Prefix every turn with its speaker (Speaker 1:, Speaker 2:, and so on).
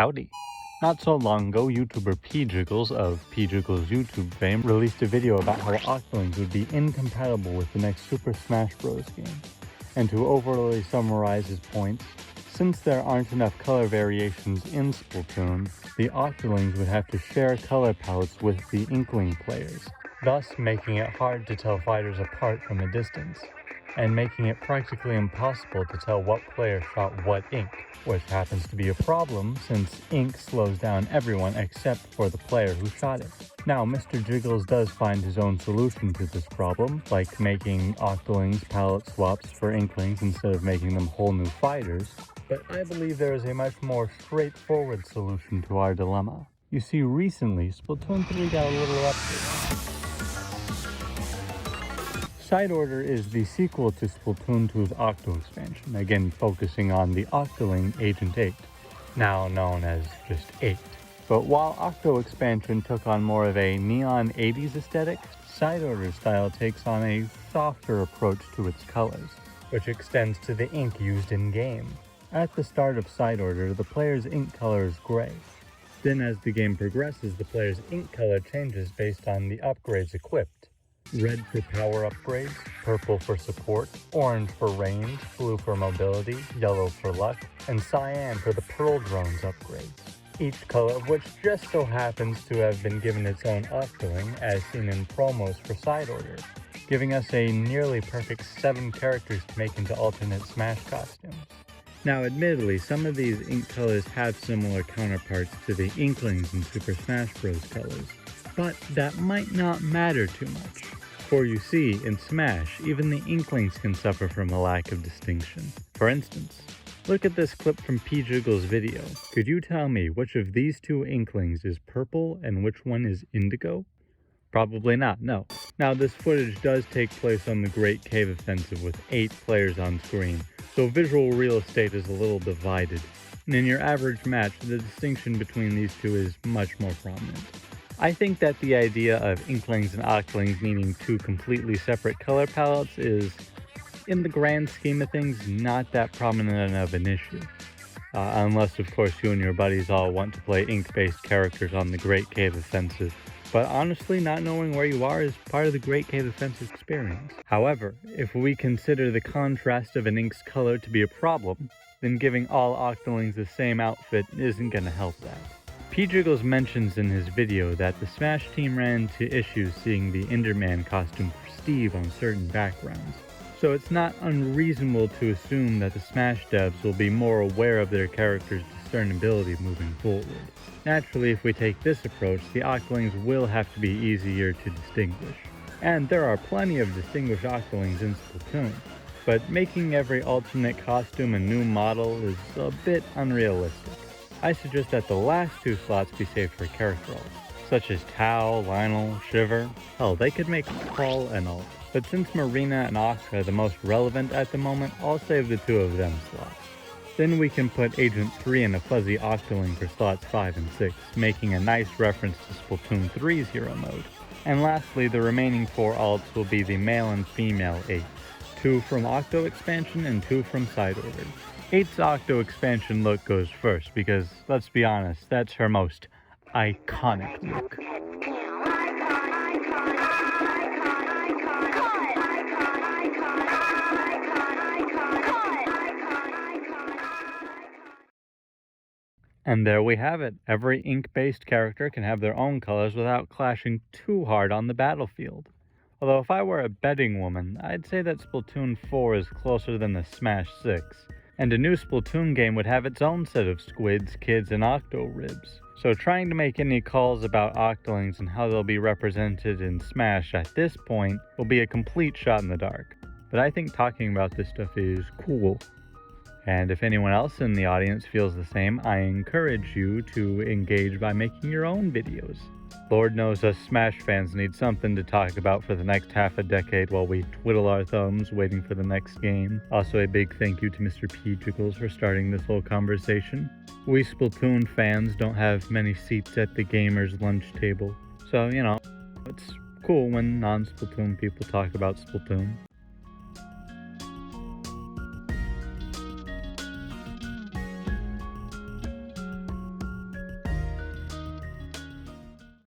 Speaker 1: Howdy. Not so long ago, YouTuber PJiggles of PJiggles YouTube fame released a video about how Octolings would be incompatible with the next Super Smash Bros. Game. And to overly summarize his points, since there aren't enough color variations in Splatoon, the Octolings would have to share color palettes with the Inkling players, thus making it hard to tell fighters apart from a distance, and making it practically impossible to tell what player shot what ink, which happens to be a problem since ink slows down everyone except for the player who shot it. Now, Mr. Jiggles does find his own solution to this problem, like making Octolings palette swaps for Inklings instead of making them whole new fighters, but I believe there is a much more straightforward solution to our dilemma. You see, recently, Splatoon 3 got a little update. Side Order is the sequel to Splatoon 2's Octo expansion, again focusing on the Octoling Agent 8, now known as just 8. But while Octo expansion took on more of a neon 80s aesthetic, Side Order style takes on a softer approach to its colors, which extends to the ink used in-game. At the start of Side Order, the player's ink color is gray. Then as the game progresses, the player's ink color changes based on the upgrades equipped. Red for power upgrades, purple for support, orange for range, blue for mobility, yellow for luck, and cyan for the Pearl Drones upgrades. Each color of which just so happens to have been given its own Octoling, as seen in promos for Side Order, giving us a nearly perfect 7 characters to make into alternate Smash costumes. Now admittedly, some of these ink colors have similar counterparts to the Inklings in Super Smash Bros. Colors, but that might not matter too much. For you see, in Smash, even the Inklings can suffer from a lack of distinction. For instance, look at this clip from PJiggles' video. Could you tell me which of these two Inklings is purple and which one is indigo? Probably not, no. Now this footage does take place on the Great Cave Offensive with 8 players on screen, so visual real estate is a little divided. And in your average match, the distinction between these two is much more prominent. I think that the idea of Inklings and Octolings meaning 2 completely separate color palettes is, in the grand scheme of things, not that prominent of an issue. Unless, of course, you and your buddies all want to play ink-based characters on the Great Cave Offensive. But honestly, not knowing where you are is part of the Great Cave Offensive experience. However, if we consider the contrast of an ink's color to be a problem, then giving all Octolings the same outfit isn't going to help that. PJiggles mentions in his video that the Smash team ran into issues seeing the Enderman costume for Steve on certain backgrounds, so it's not unreasonable to assume that the Smash devs will be more aware of their characters' discernibility moving forward. Naturally, if we take this approach, the Octolings will have to be easier to distinguish. And there are plenty of distinguished Octolings in Splatoon, but making every alternate costume a new model is a bit unrealistic. I suggest that the last 2 slots be saved for character alts, such as Tao, Lionel, Shiver. Hell, they could make Paul an alt. But since Marina and Ox are the most relevant at the moment, I'll save the 2 of them slots. Then we can put Agent 3 and a fuzzy Octoling for slots 5 and 6, making a nice reference to Splatoon 3's hero mode. And lastly, the remaining 4 alts will be the male and female 8s, 2 from Octo expansion and 2 from Side Order. 8's Octo expansion look goes first because, let's be honest, that's her most iconic look. And there we have it. Every ink-based character can have their own colors without clashing too hard on the battlefield. Although if I were a betting woman, I'd say that Splatoon 4 is closer than the Smash 6. And a new Splatoon game would have its own set of squids, kids, and Octo ribs. So trying to make any calls about Octolings and how they'll be represented in Smash at this point will be a complete shot in the dark. But I think talking about this stuff is cool. And if anyone else in the audience feels the same, I encourage you to engage by making your own videos. Lord knows us Smash fans need something to talk about for the next half a decade while we twiddle our thumbs waiting for the next game. Also a big thank you to Mr. PJiggles for starting this whole conversation. We Splatoon fans don't have many seats at the gamers' lunch table, so, it's cool when non-Splatoon people talk about Splatoon.